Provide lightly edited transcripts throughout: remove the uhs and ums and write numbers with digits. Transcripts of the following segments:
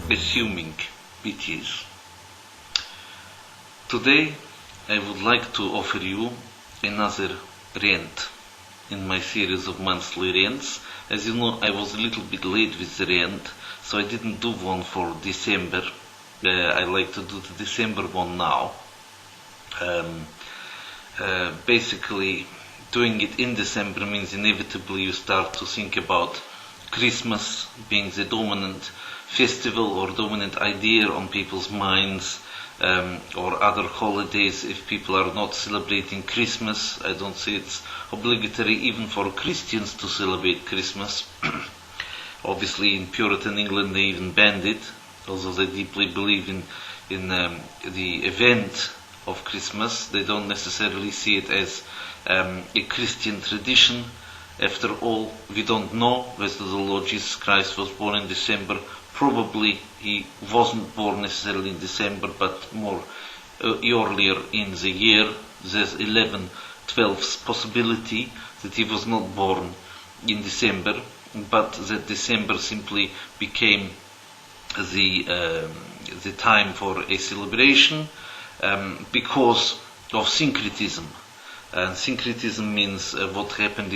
assuming it is. Today I would like to offer you another rant in my series of monthly rants. As you know, I was a little bit late with the rant, so I didn't do one for December. I like to do the December one now. Basically, doing it in December means inevitably you start to think about Christmas being the dominant festival or dominant idea on people's minds, or other holidays. If people are not celebrating Christmas, I don't say it's obligatory even for Christians to celebrate Christmas. Obviously in Puritan England they even banned it, although they deeply believe in the event of Christmas. They don't necessarily see it as a Christian tradition. After all, we don't know whether the Lord Jesus Christ was born in December. Probably he wasn't born necessarily in December, but more earlier in the year. There's 11/12 possibility that he was not born in December, but that December simply became the time for a celebration because of syncretism. And syncretism means what happened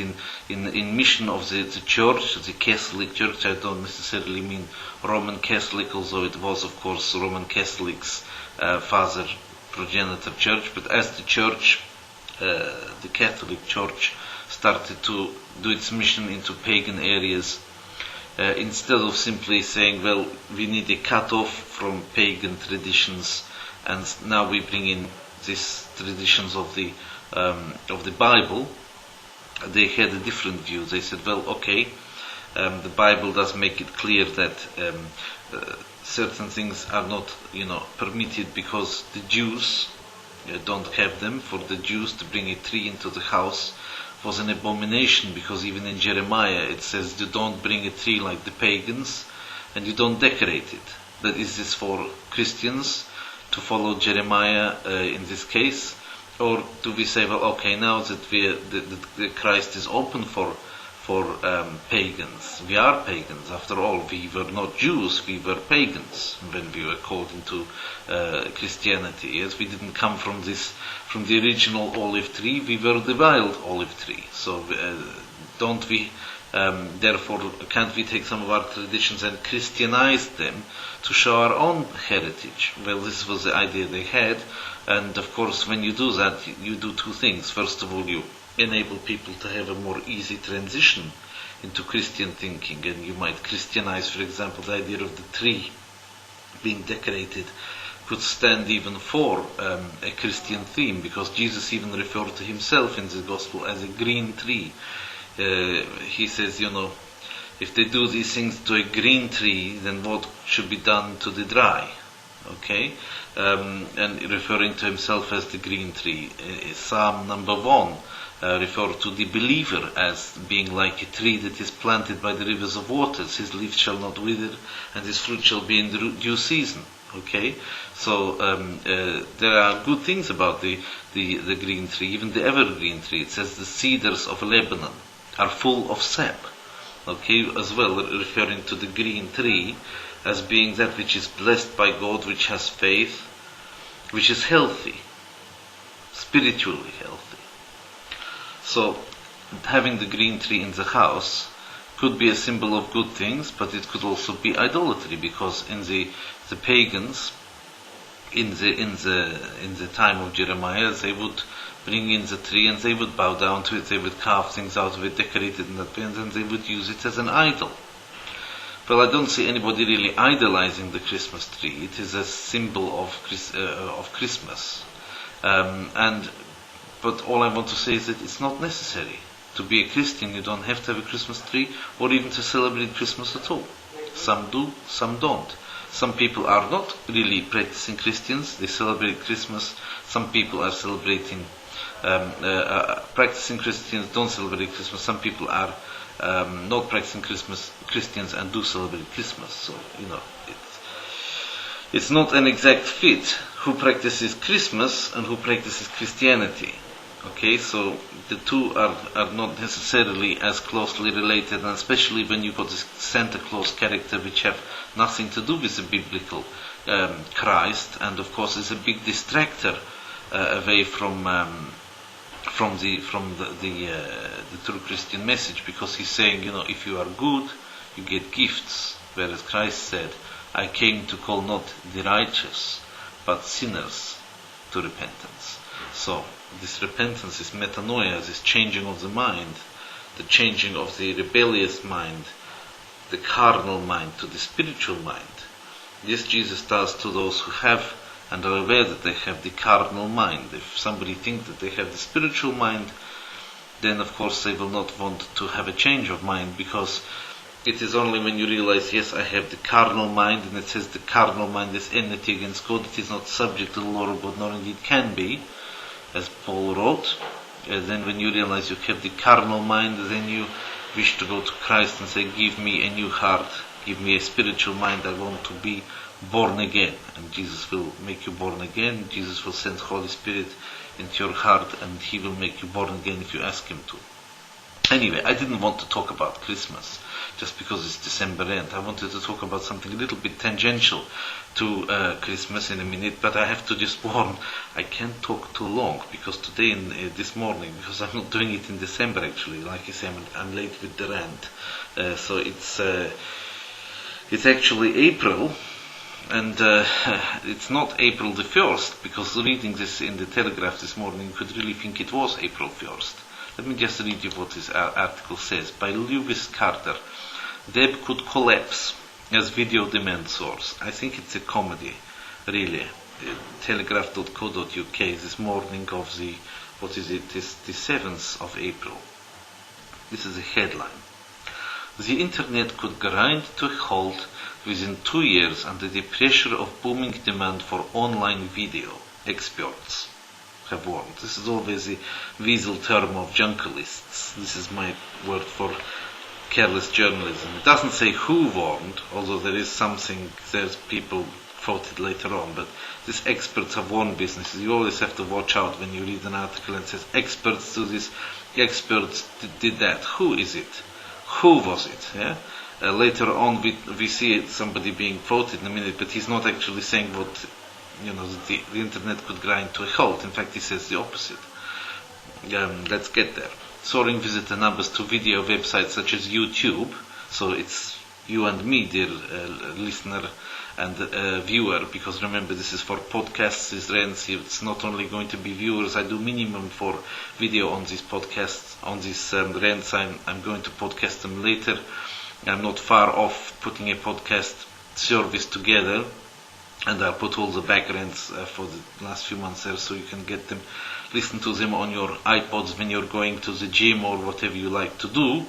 in mission of the church, the Catholic Church. I don't necessarily mean Roman Catholic, although it was of course Roman Catholic's father progenitor church. But as the church, the Catholic Church, started to do its mission into pagan areas, instead of simply saying, well, we need a cut-off from pagan traditions, and now we bring in these traditions of the Bible, they had a different view. They said, well, okay, the Bible does make it clear that certain things are not, permitted because the Jews don't have them. For the Jews to bring a tree into the house was an abomination, because even in Jeremiah it says you don't bring a tree like the pagans, and you don't decorate it. But is this for Christians to follow Jeremiah in this case? Or do we say, well, okay, now that the Christ is open for pagans, we are pagans after all. We were not Jews, we were pagans when we were called into Christianity. Yes, we didn't come from the original olive tree. We were the wild olive tree. So don't we? Therefore, can't we take some of our traditions and Christianize them to show our own heritage? Well, this was the idea they had. And of course, when you do that, you do two things. First of all, you enable people to have a more easy transition into Christian thinking, and you might Christianize, for example, the idea of the tree being decorated could stand even for a Christian theme, because Jesus even referred to himself in the gospel as a green tree. He says, if they do these things to a green tree, then what should be done to the dry? Okay, and referring to himself as the green tree. Psalm number 1 referred to the believer as being like a tree that is planted by the rivers of waters. His leaves shall not wither, and his fruit shall be in due season. Okay, so there are good things about the green tree, even the evergreen tree. It says the cedars of Lebanon are full of sap. Okay, as well referring to the green tree as being that which is blessed by God, which has faith, which is healthy, spiritually healthy. So having the green tree in the house could be a symbol of good things, but it could also be idolatry, because in the pagans, in the time of Jeremiah, they would bring in the tree and they would bow down to it, they would carve things out of it, decorate it in that way, and then they would use it as an idol. Well, I don't see anybody really idolizing the Christmas tree. It is a symbol of Christmas. But all I want to say is that it's not necessary. To be a Christian, you don't have to have a Christmas tree, or even to celebrate Christmas at all. Some do, some don't. Some people are not really practicing Christians. They celebrate Christmas. Some people are celebrating, practicing Christians don't celebrate Christmas. Some people are not practicing Christians and do celebrate Christmas. So, it's not an exact fit who practices Christmas and who practices Christianity. Okay, so the two are not necessarily as closely related, and especially when you got this Santa Claus character, which have nothing to do with the biblical Christ, and of course is a big distractor away from the true Christian message, because he's saying, if you are good, you get gifts, whereas Christ said, I came to call not the righteous, but sinners to repentance. So this repentance is metanoia, this changing of the mind, the changing of the rebellious mind, the carnal mind to the spiritual mind. This Jesus does to those who have and are aware that they have the carnal mind. If somebody thinks that they have the spiritual mind, then of course they will not want to have a change of mind, because it is only when you realize, yes, I have the carnal mind, and it says the carnal mind is enmity against God, it is not subject to the law of God, nor indeed can be, as Paul wrote. Then when you realize you have the carnal mind, then you wish to go to Christ and say, give me a new heart, give me a spiritual mind, I want to be born again. And Jesus will make you born again. Jesus will send Holy Spirit into your heart, and He will make you born again if you ask Him to. Anyway, I didn't want to talk about Christmas just because it's December end. I wanted to talk about something a little bit tangential to Christmas in a minute, but I have to just warn, I can't talk too long, because today, this morning, because I'm not doing it in December actually, like I say, I'm late with the rant. So it's actually April, and it's not April the 1st, because reading this in the Telegraph this morning, you could really think it was April 1st. Let me just read you what this article says. By Lewis Carter, Deb could collapse as video demand source. I think it's a comedy, really. Telegraph.co.uk this morning of the, the 7th of April. This is a headline. The internet could grind to a halt within 2 years under the pressure of booming demand for online video, experts have warned. This is always the weasel term of junkalists. This is my word for careless journalism. It doesn't say who warned, although there's people quoted later on, but these experts have warned businesses. You always have to watch out when you read an article and it says experts do this, experts did that. Who is it? Who was it? Yeah? Later on we see somebody being quoted in a minute, but he's not actually saying what the internet could grind to a halt. In fact, he says the opposite. Let's get there. Soaring visitor numbers to video websites such as YouTube, so it's you and me, dear listener and viewer, because remember, this is for podcasts, this rants. It's not only going to be viewers. I do minimum for video on these podcasts, on these rants. I'm going to podcast them later. I'm not far off putting a podcast service together, and I'll put all the back rants for the last few months there, so you can get them, listen to them on your iPods when you're going to the gym or whatever you like to do,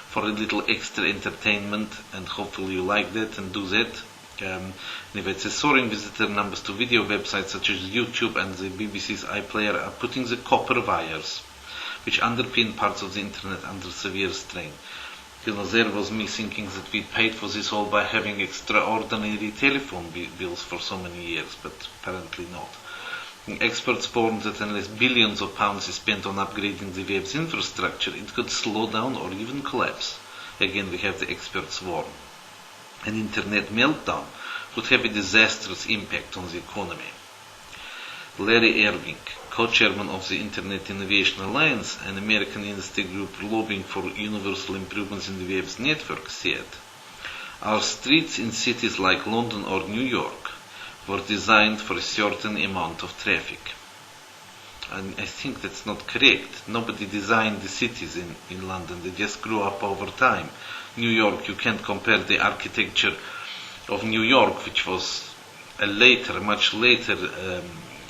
for a little extra entertainment, and hopefully you like that and do that. Anyway, it says soaring visitor numbers to video websites such as YouTube and the BBC's iPlayer are putting the copper wires, which underpin parts of the internet, under severe strain. There was me thinking that we paid for this all by having extraordinary telephone bills for so many years, but apparently not. Experts warn that unless billions of pounds is spent on upgrading the web's infrastructure, it could slow down or even collapse. Again, we have the experts warn. An internet meltdown would have a disastrous impact on the economy. Larry Irving, co-chairman of the Internet Innovation Alliance, an American industry group lobbying for universal improvements in the web's network, said, "Our streets in cities like London or New York were designed for a certain amount of traffic." And I think that's not correct. Nobody designed the cities in London. They just grew up over time. New York, you can't compare the architecture of New York, which was a much later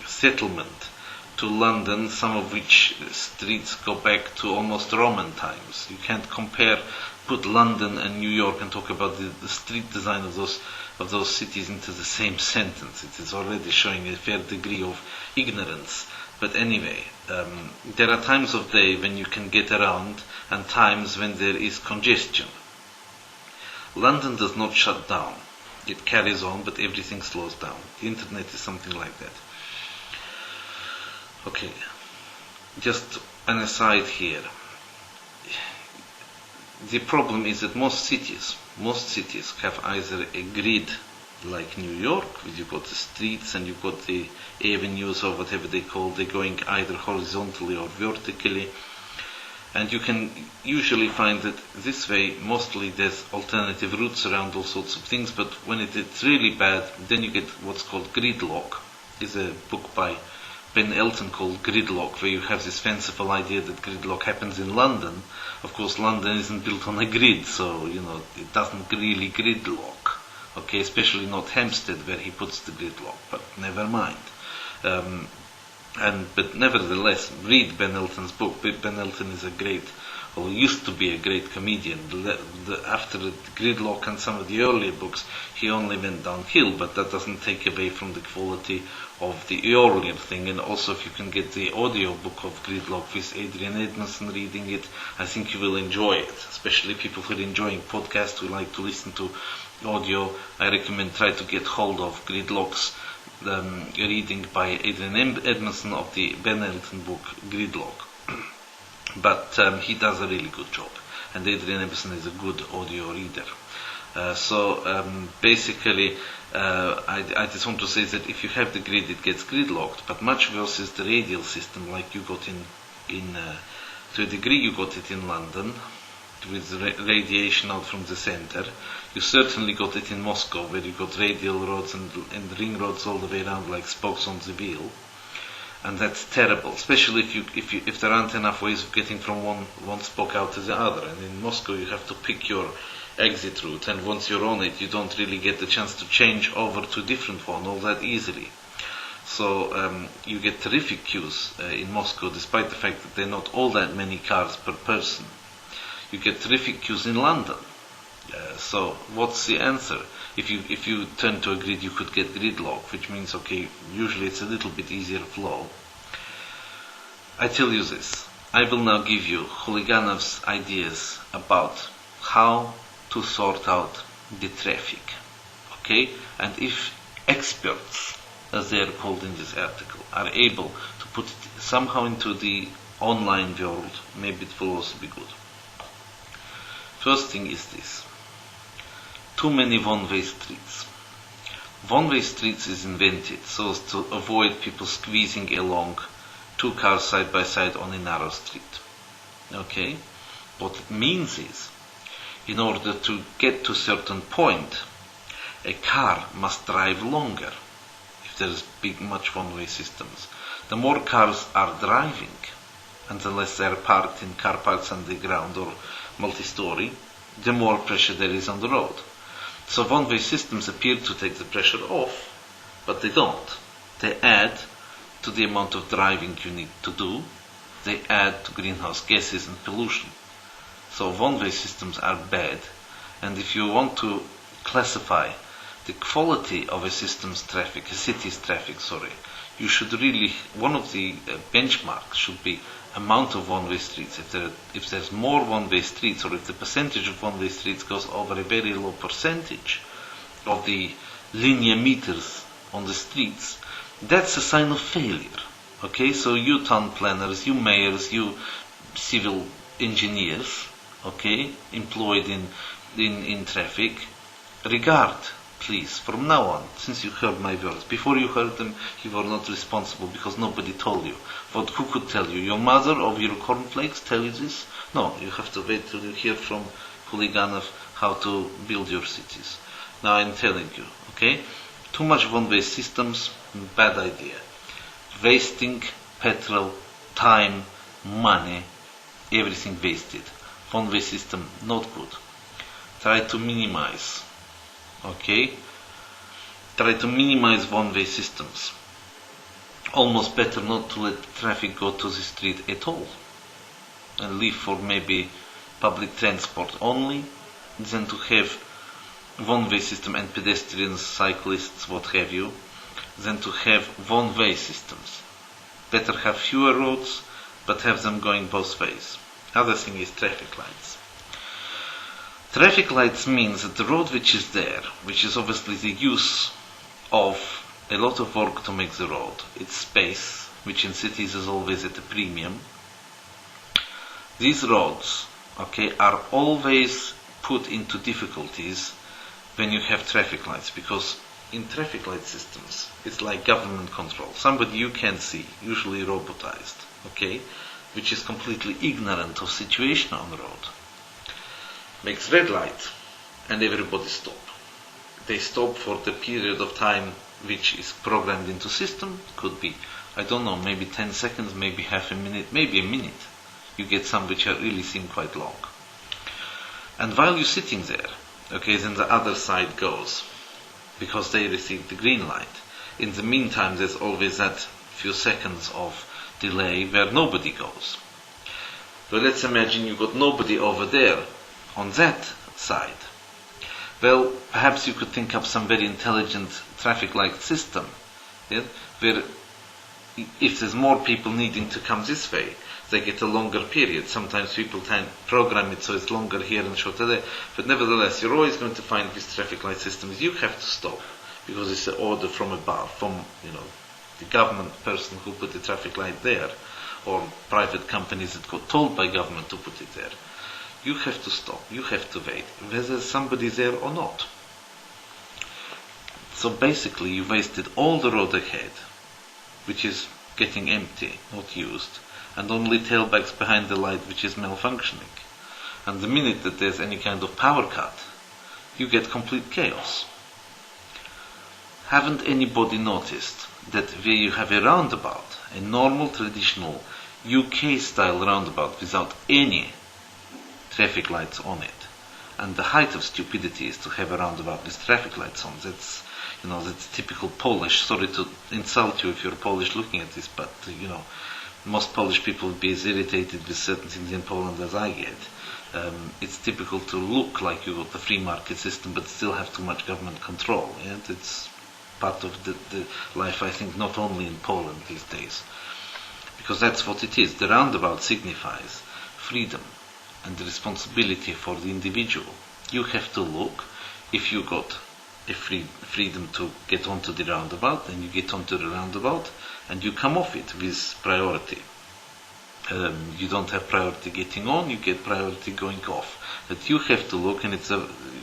settlement, to London, some of which streets go back to almost Roman times. You can't put London and New York and talk about the street design of those cities into the same sentence. It is already showing a fair degree of ignorance. But anyway, there are times of day when you can get around and times when there is congestion. London does not shut down. It carries on, but everything slows down. The internet is something like that. Okay. just an aside here. The problem is that most cities have either a grid like New York, where you've got the streets and you've got the avenues or whatever they call, they're going either horizontally or vertically. And you can usually find that this way, mostly there's alternative routes around all sorts of things, but when it's really bad, then you get what's called gridlock. There's a book by Ben Elton called Gridlock, where you have this fanciful idea that gridlock happens in London. Of course, London isn't built on a grid, so, it doesn't really gridlock. Okay, especially not Hampstead, where he puts the gridlock, but never mind. But nevertheless, read Ben Elton's book. Ben Elton is a great, or used to be a great comedian. After the Gridlock and some of the earlier books, he only went downhill, but that doesn't take away from the quality of the earlier thing. And also, if you can get the audio book of Gridlock with Adrian Edmondson reading it, I think you will enjoy it. Especially people who are enjoying podcasts, who like to listen to audio, I recommend try to get hold of Gridlock's reading by Adrian Edmondson of the Ben Elton book Gridlock. But he does a really good job, and Adrian Edmondson is a good audio reader. Basically, I just want to say that if you have the grid, it gets gridlocked, but much worse is the radial system, like you got to a degree you got it in London, with radiation out from the center. You certainly got it in Moscow, where you got radial roads and ring roads all the way around like spokes on the wheel, and that's terrible. Especially if there aren't enough ways of getting from one spoke out to the other. And in Moscow, you have to pick your exit route, and once you're on it, you don't really get the chance to change over to a different one all that easily. So you get terrific queues in Moscow, despite the fact that there are not all that many cars per person. You get terrific queues in London. So what's the answer? If you turn to a grid, you could get gridlock, which means, okay, usually it's a little bit easier flow. I tell you this. I will now give you Khuliganov's ideas about how to sort out the traffic. Okay? And if experts, as they are called in this article, are able to put it somehow into the online world, maybe it will also be good. First thing is this. Too many one-way streets. One-way streets is invented so as to avoid people squeezing along two cars side by side on a narrow street. Okay? What it means is, in order to get to a certain point, a car must drive longer if there is much one-way systems. The more cars are driving, and the less they are parked in car parks underground or multi-story, the more pressure there is on the road. So one-way systems appear to take the pressure off, but they don't. They add to the amount of driving you need to do. They add to greenhouse gases and pollution. So one-way systems are bad. And if you want to classify the quality of a city's traffic, you should really, one of the benchmarks should be amount of one-way streets. If there's more one-way streets, or if the percentage of one-way streets goes over a very low percentage of the linear meters on the streets, that's a sign of failure. Okay, so you town planners, you mayors, you civil engineers, okay, employed in traffic, regard, please, from now on, since you heard my words. Before you heard them, you were not responsible because nobody told you. But who could tell you? Your mother or your cornflakes tell you this? No, you have to wait till you hear from Khuliganov how to build your cities. Now I'm telling you, okay? Too much one-way systems, bad idea. Wasting petrol, time, money, everything wasted. One-way system, not good. Try to minimize. Okay? Try to minimize one-way systems. Almost better not to let traffic go to the street at all, and leave for maybe public transport only, than to have one-way system and pedestrians, cyclists, what have you, than to have one-way systems. Better have fewer roads, but have them going both ways. Other thing is traffic lights. Traffic lights means that the road which is there, which is obviously the use of a lot of work to make the road, it's space, which in cities is always at a premium. These roads, okay, are always put into difficulties when you have traffic lights, because in traffic light systems, it's like government control. Somebody you can see, usually robotized, okay, which is completely ignorant of situation on the road, makes red light, and everybody stop. They stop for the period of time which is programmed into system. Could be, I don't know, maybe 10 seconds, maybe half a minute, maybe a minute. You get some which are really seem quite long. And while you're sitting there, okay, then the other side goes, because they receive the green light. In the meantime, there's always that few seconds of delay where nobody goes. So let's imagine you got nobody over there on that side. Well, perhaps you could think up some very intelligent traffic light system, yeah, where if there's more people needing to come this way, they get a longer period. Sometimes people program it so it's longer here and shorter there. But nevertheless, you're always going to find with traffic light systems, you have to stop, because it's an order from above, from, the government person who put the traffic light there, or private companies that got told by government to put it there. You have to stop, you have to wait, whether somebody's there or not. So basically you wasted all the road ahead, which is getting empty, not used, and only tailbacks behind the light which is malfunctioning. And the minute that there's any kind of power cut, you get complete chaos. Haven't anybody noticed that where you have a roundabout, a normal traditional UK style roundabout without any traffic lights on it, and the height of stupidity is to have a roundabout with traffic lights on. That's typical Polish. Sorry to insult you if you're Polish looking at this, but most Polish people would be as irritated with certain things in Poland as I get. It's typical to look like you got the free market system but still have too much government control. Yeah? It's part of the life, I think, not only in Poland these days. Because that's what it is. The roundabout signifies freedom and the responsibility for the individual. You have to look, if you got a freedom to get onto the roundabout, then you get onto the roundabout and you come off it with priority. You don't have priority getting on, you get priority going off. But you have to look, and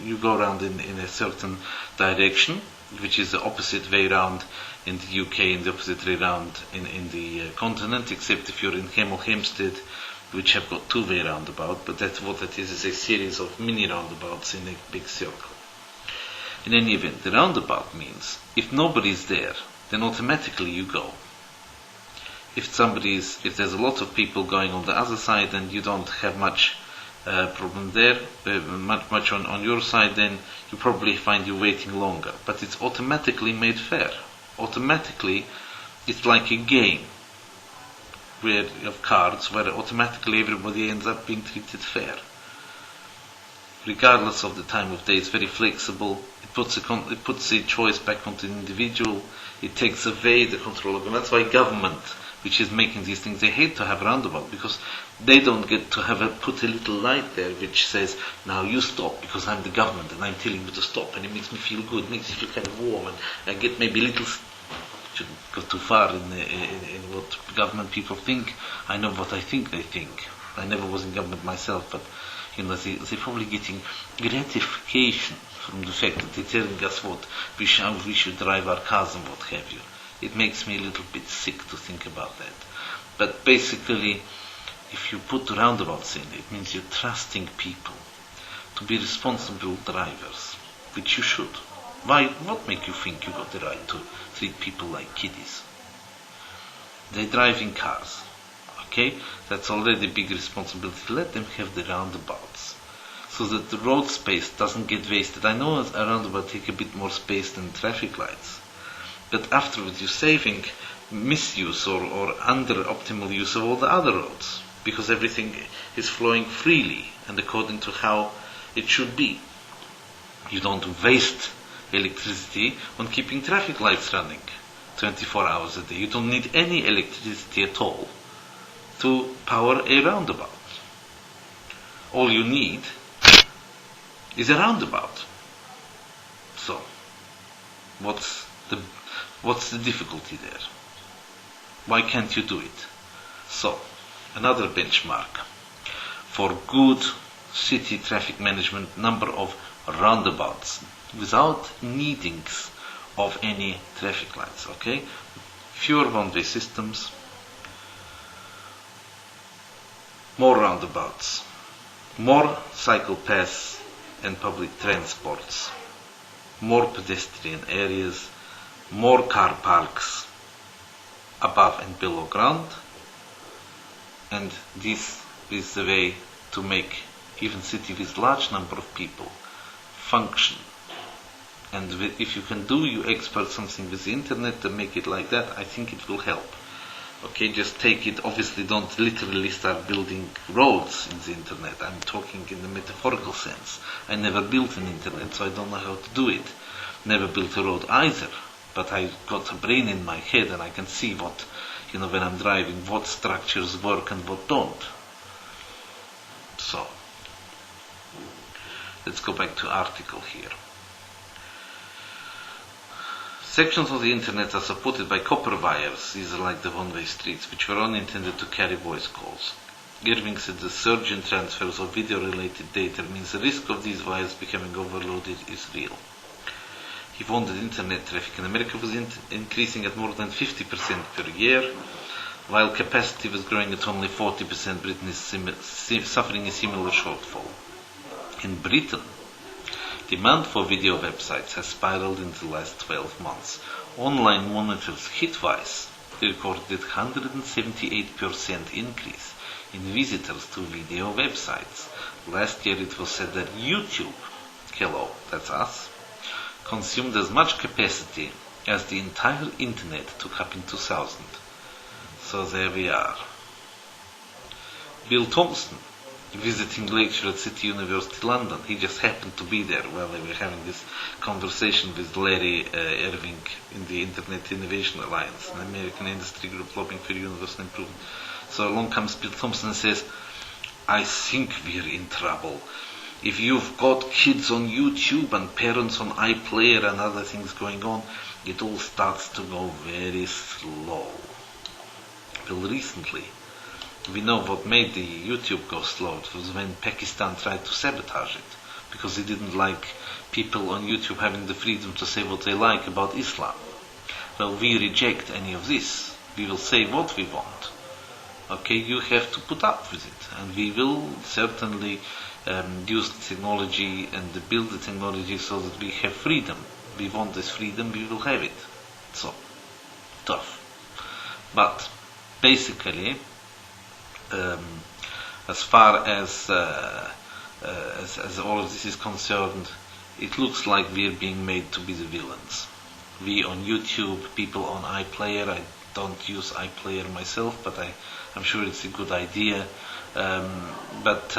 you go around in a certain direction, which is the opposite way round in the UK and the opposite way round in the continent, except if you're in Hemel Hempstead, which have got two-way roundabout, but that's what it is a series of mini roundabouts in a big circle. In any event, the roundabout means if nobody's there, then automatically you go. If there's a lot of people going on the other side and you don't have much problem there, much on your side, then you probably find you waiting longer. But it's automatically made fair. Automatically, it's like a game of cards where automatically everybody ends up being treated fair. Regardless of the time of day, it's very flexible. It puts a choice back onto the individual. It takes away the control of them. That's why government, which is making these things, they hate to have roundabout, because they don't get to put a little light there which says, now you stop, because I'm the government and I'm telling you to stop, and it makes me feel good, it makes me feel kind of warm, and I get maybe a little, shouldn't go too far in what government people think. I know what I think they think. I never was in government myself, but they're probably getting gratification from the fact that they're telling us what we should drive our cars and what have you. It makes me a little bit sick to think about that. But basically, if you put roundabouts in, it means you're trusting people to be responsible drivers, which you should. Why? What make you think you got the right to treat people like kiddies? They drive in cars. Okay? That's already a big responsibility. Let them have the roundabouts, so that the road space doesn't get wasted. I know a roundabout take a bit more space than traffic lights, but afterwards you're saving misuse or under-optimal use of all the other roads, because everything is flowing freely and according to how it should be. You don't waste electricity on keeping traffic lights running 24 hours a day. You don't need any electricity at all to power a roundabout. All you need is a roundabout. So, what's the difficulty there? Why can't you do it? So, another benchmark for good city traffic management: number of roundabouts without needing of any traffic lights. Okay, fewer one-way systems, more roundabouts, more cycle paths and public transports, more pedestrian areas, more car parks above and below ground, and this is the way to make even city with large number of people function. And if you can do, you expert something with the internet and make it like that, I think it will help. Okay, just take it. Obviously, don't literally start building roads in the internet. I'm talking in the metaphorical sense. I never built an internet, so I don't know how to do it. Never built a road either. But I got a brain in my head, and I can see what, when I'm driving, what structures work and what don't. So, let's go back to article here. Sections of the internet are supported by copper wires. These are like the one-way streets, which were only intended to carry voice calls. Irving said the surge in transfers of video-related data means the risk of these wires becoming overloaded is real. He warned that internet traffic in America was increasing at more than 50% per year, while capacity was growing at only 40%. Britain is suffering a similar shortfall. In Britain, demand for video websites has spiraled in the last 12 months. Online monitors Hitwise recorded 178% increase in visitors to video websites. Last year it was said that YouTube, hello, that's us, consumed as much capacity as the entire internet took up in 2000. So there we are. Bill Thompson, visiting lecturer at City University London. He just happened to be there while they were having this conversation with Larry Irving in the Internet Innovation Alliance, an American industry group lobbying for universal improvement. So along comes Bill Thompson and says, I think we're in trouble. If you've got kids on YouTube and parents on iPlayer and other things going on, it all starts to go very slow. Well, recently, we know what made the YouTube go slow. It was when Pakistan tried to sabotage it, because they didn't like people on YouTube having the freedom to say what they like about Islam. Well, we reject any of this. We will say what we want. Okay, you have to put up with it. And we will certainly use the technology and build the technology so that we have freedom. We want this freedom, we will have it. So, tough. But, basically, as far as all of this is concerned, it looks like we're being made to be the villains. We on YouTube, people on iPlayer. I don't use iPlayer myself, but I'm sure it's a good idea. But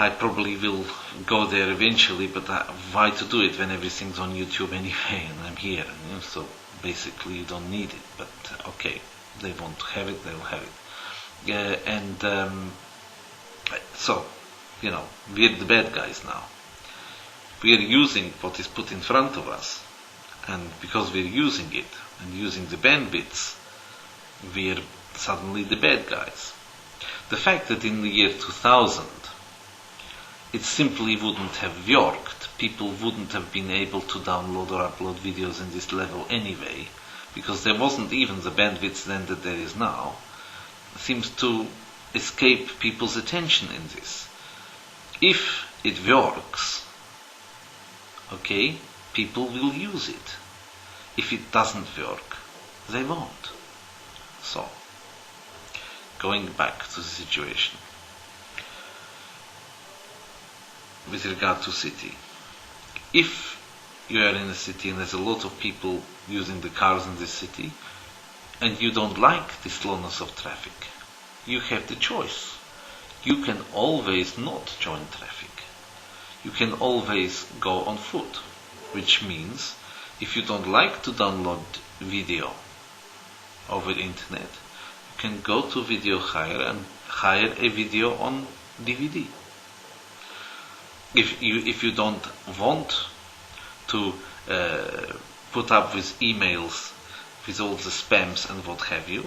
I probably will go there eventually. But why to do it when everything's on YouTube anyway, and I'm here? So basically, you don't need it. But okay, they want to have it, they will have it. So, we're the bad guys now. We are using what is put in front of us, and because we're using it and using the bandwidths, we're suddenly the bad guys. The fact that in the year 2000 it simply wouldn't have worked, people wouldn't have been able to download or upload videos in this level anyway, because there wasn't even the bandwidth then that there is now, seems to escape people's attention in this. If it works, okay, people will use it. If it doesn't work, they won't. So, going back to the situation with regard to city. If you are in a city and there's a lot of people using the cars in this city, and you don't like the slowness of traffic, you have the choice. You can always not join traffic. You can always go on foot, which means if you don't like to download video over the internet, you can go to Video Hire and hire a video on DVD. If you don't want to put up with emails with all the spams and what have you.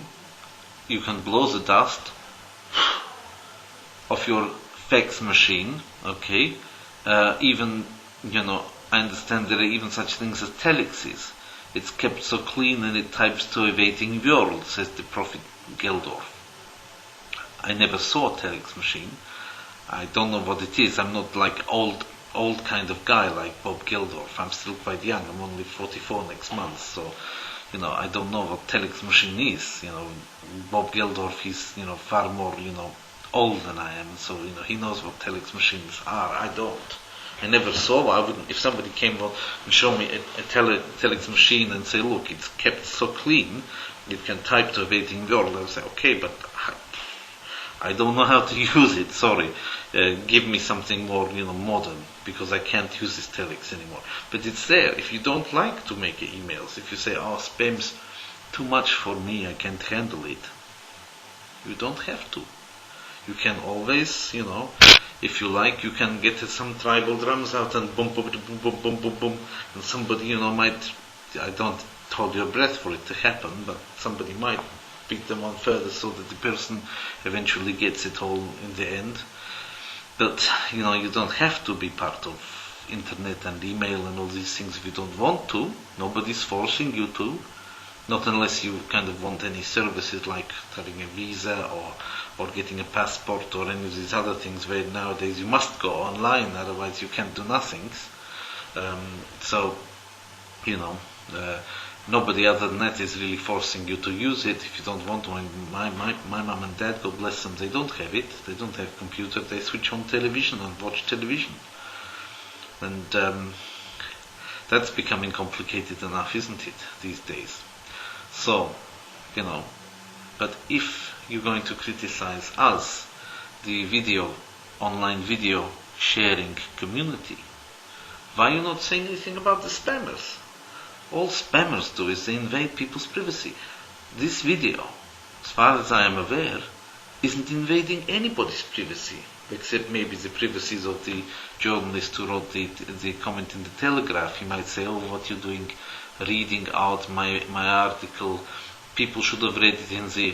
You can blow the dust of your fax machine, okay? Even, I understand there are even such things as telexes. It's kept so clean and it types to a waiting world, says the prophet Geldorf. I never saw a telex machine. I don't know what it is. I'm not like old kind of guy like Bob Geldorf. I'm still quite young. I'm only 44 next month, so I don't know what telex machine is. Bob Geldorf is far more old than I am, so he knows what telex machines are. I don't. I never saw one. I wouldn't. If somebody came and showed me a telex machine and say, look, it's kept so clean, it can type to a waiting world, I would say, okay, but I don't know how to use it. Sorry, give me something more, modern, because I can't use this telex anymore. But it's there. If you don't like to make emails, if you say, oh, spam's too much for me, I can't handle it, you don't have to. You can always, if you like, you can get some tribal drums out and boom, boom, boom, boom, boom, boom, boom, and somebody, might, I don't hold your breath for it to happen, but somebody might pick them on further so that the person eventually gets it all in the end. But, you don't have to be part of internet and email and all these things if you don't want to. Nobody's forcing you to. Not unless you kind of want any services like having a visa or getting a passport or any of these other things where nowadays you must go online, otherwise you can't do nothing. Nobody other than that is really forcing you to use it if you don't want to. My mom and dad, God bless them, they don't have it. They don't have computer. They switch on television and watch television. And that's becoming complicated enough, isn't it, these days? So, but if you're going to criticize us, the online video sharing community, why are you not saying anything about the spammers? All spammers do is they invade people's privacy. This video, as far as I am aware, isn't invading anybody's privacy, except maybe the privacies of the journalist who wrote the comment in the Telegraph. He might say, oh, what you're doing, reading out my article, people should have read it in the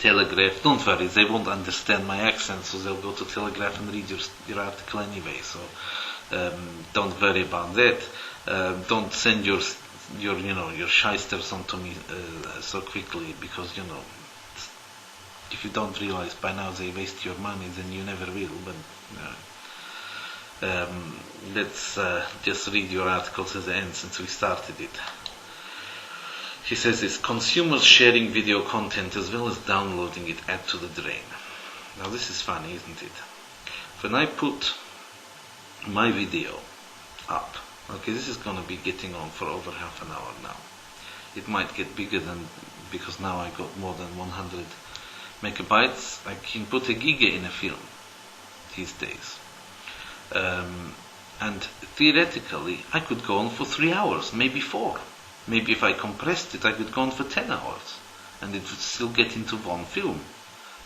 Telegraph. Don't worry, they won't understand my accent, so they'll go to Telegraph and read your article anyway, so don't worry about that. Don't send your shysters onto me so quickly, because if you don't realize by now they waste your money, then you never will. But let's just read your article to the end, since we started it. He says this: consumers sharing video content as well as downloading it add to the drain. Now this is funny, isn't it? When I put my video up, okay, this is going to be getting on for over half an hour now. It might get bigger because now I got more than 100 megabytes. I can put a giga in a film these days. And theoretically, I could go on for 3 hours, maybe 4. Maybe if I compressed it, I could go on for 10 hours. And it would still get into one film.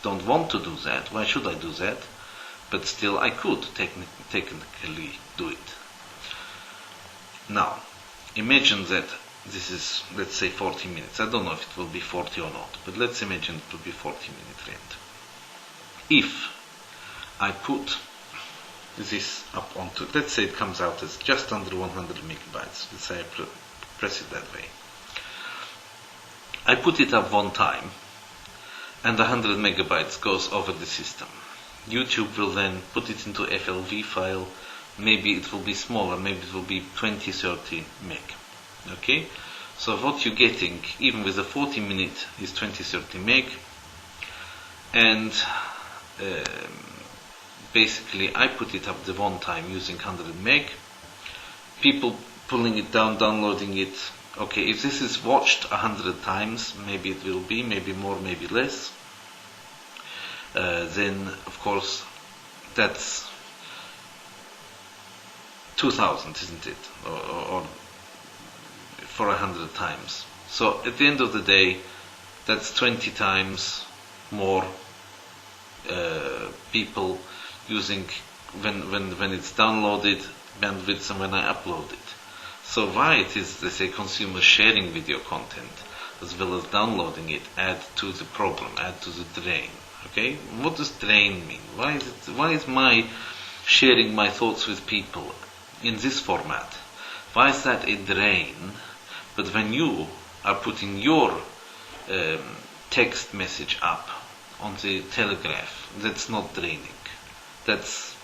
Don't want to do that. Why should I do that? But still, I could technically do it. Now, imagine that this is, let's say, 40 minutes. I don't know if it will be 40 or not, but let's imagine it will be 40-minute rant. If I put this up onto, let's say it comes out as just under 100 megabytes. Let's say I press it that way. I put it up one time, and 100 megabytes goes over the system. YouTube will then put it into FLV file. Maybe it will be smaller, maybe it will be 20-30 meg. Okay? So what you're getting, even with a 40-minute, is 20-30 meg. And basically I put it up the one time using 100 meg. People pulling it down, downloading it. Okay, if this is watched 100 times, maybe it will be, maybe more, maybe less. Then, of course, that's 2,000, isn't it? Or for 100 times. So at the end of the day, that's 20 times more people using when it's downloaded bandwidth and when I upload it. So why it is, they say, consumers sharing video content? as well as downloading it add to the problem, add to the drain. Okay, what does drain mean? Why is my sharing my thoughts with people in this format? Why is that a drain? But when you are putting your text message up on the Telegraph, that's not draining. That's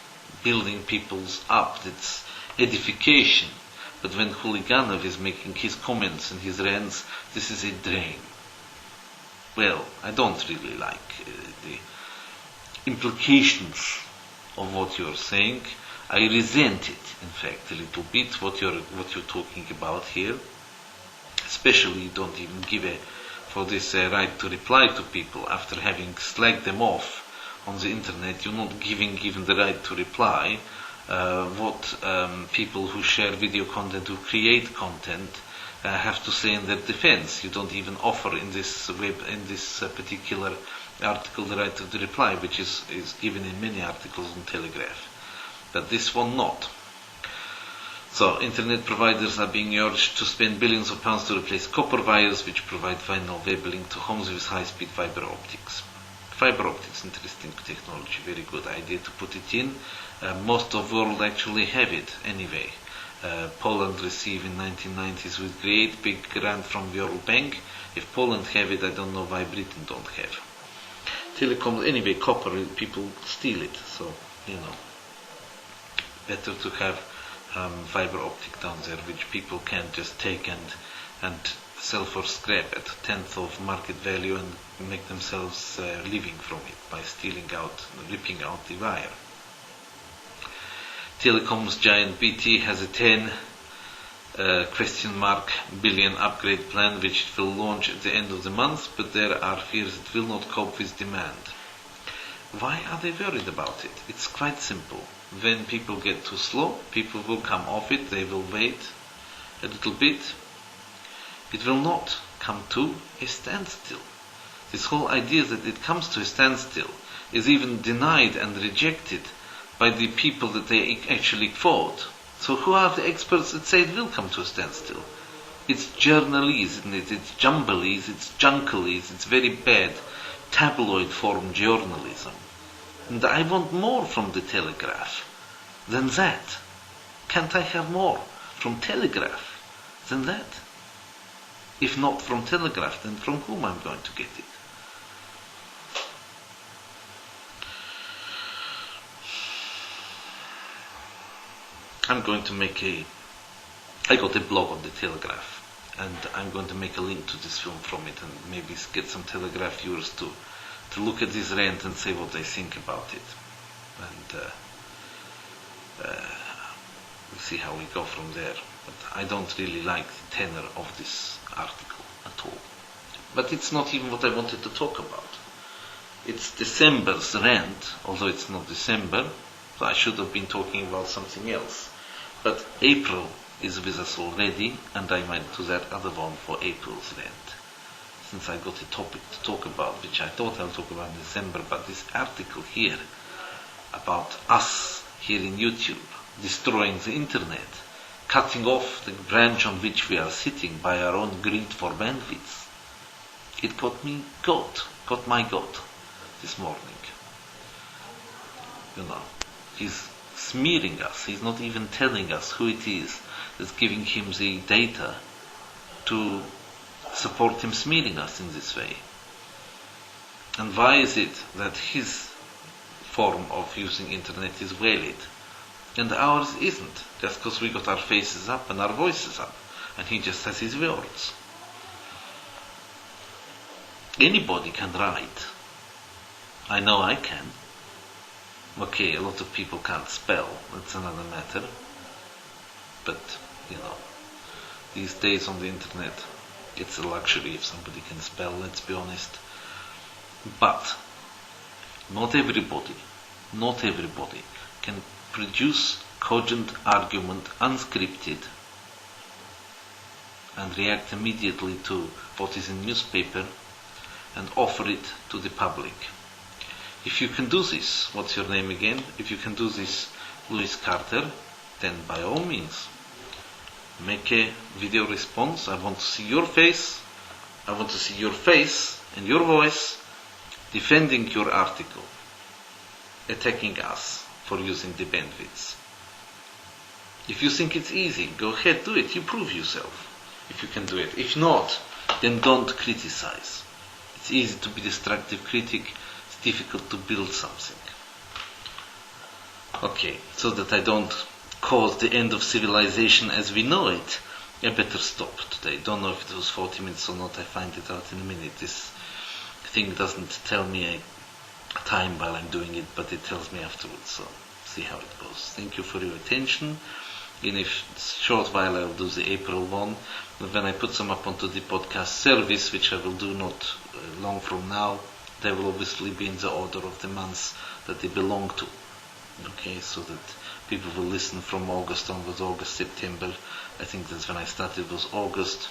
building people's up. That's edification. But when Huliganov is making his comments and his rants, this is a drain. Well, I don't really like the implications of what you're saying. I resent it, in fact, a little bit, what you're talking about here. Especially, you don't even give for this right to reply to people after having slagged them off on the internet. You're not giving even the right to reply. What people who share video content, who create content, have to say in their defense. You don't even offer in this particular article the right of the reply, which is given in many articles on Telegraph. But this one not. So, internet providers are being urged to spend billions of pounds to replace copper wires, which provide vinyl web link to homes with high-speed fiber optics. Fiber optics, interesting technology, very good idea to put it in. Most of the world actually have it anyway. Poland received in 1990s with great big grant from World Bank. If Poland have it, I don't know why Britain don't have. Telecoms, anyway, copper, people steal it, so, better to have fiber optic down there, which people can just take and sell for scrap at a tenth of market value and make themselves living from it by ripping out the wire. Telecoms giant BT has a 10 billion upgrade plan, which it will launch at the end of the month, but there are fears it will not cope with demand. Why are they worried about it? It's quite simple. When people get too slow, people will come off it, they will wait a little bit. It will not come to a standstill. This whole idea that it comes to a standstill is even denied and rejected by the people that they actually quote. So who are the experts that say it will come to a standstill? It's journalese, isn't it? It's jumbalese, it's junkalese, it's very bad tabloid form journalism. And I want more from the Telegraph than that. Can't I have more from Telegraph than that? If not from Telegraph, then from whom I'm going to get it? I'm going to I got a blog on the Telegraph, and I'm going to make a link to this film from it, and maybe get some Telegraph viewers to look at this rant and say what they think about it. And we'll see how we go from there. But I don't really like the tenor of this article at all. But it's not even what I wanted to talk about. It's December's rant, although it's not December, so I should have been talking about something else. But April is with us already, and I might do that other one for April's rant, since I got a topic to talk about, which I thought I'll talk about in December. But this article here about us here in YouTube destroying the internet, cutting off the branch on which we are sitting by our own greed for bandwidth, it got my goat this morning. He's smearing us. He's not even telling us who it is that's giving him the data to support him smearing us in this way. And why is it that his form of using internet is valid and ours isn't? Just because we got our faces up and our voices up, and he just has his words. Anybody can write. I know I can. Okay, a lot of people can't spell, that's another matter. But, these days on the internet, it's a luxury if somebody can spell, let's be honest. But, not everybody can produce cogent argument unscripted and react immediately to what is in newspaper and offer it to the public. If you can do this, what's your name again? If you can do this, Louis Carter, then by all means, make a video response. I want to see your face I want to see your face and your voice defending your article, attacking us for using the bandwidths. If you think it's easy, go ahead, do it. You prove yourself if you can do it. If not, then don't criticize. It's easy to be destructive critic. It's difficult to build something. Okay, so that I don't cause the end of civilization as we know it, I better stop today. Don't know if it was 40 minutes or not. I find it out in a minute. This thing doesn't tell me a time while I'm doing it, but it tells me afterwards. So see how it goes. Thank you for your attention. In a short while I'll do the April one. When I put them up onto the podcast service, which I will do not long from now, they will obviously be in the order of the months that they belong to. Okay, so that people will listen from August onwards, August, September. I think that's when I started, was August.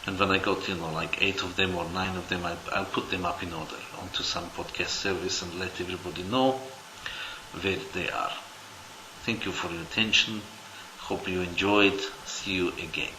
And when I got, like 8 of them or 9 of them, I'll put them up in order onto some podcast service and let everybody know where they are. Thank you for your attention. Hope you enjoyed. See you again.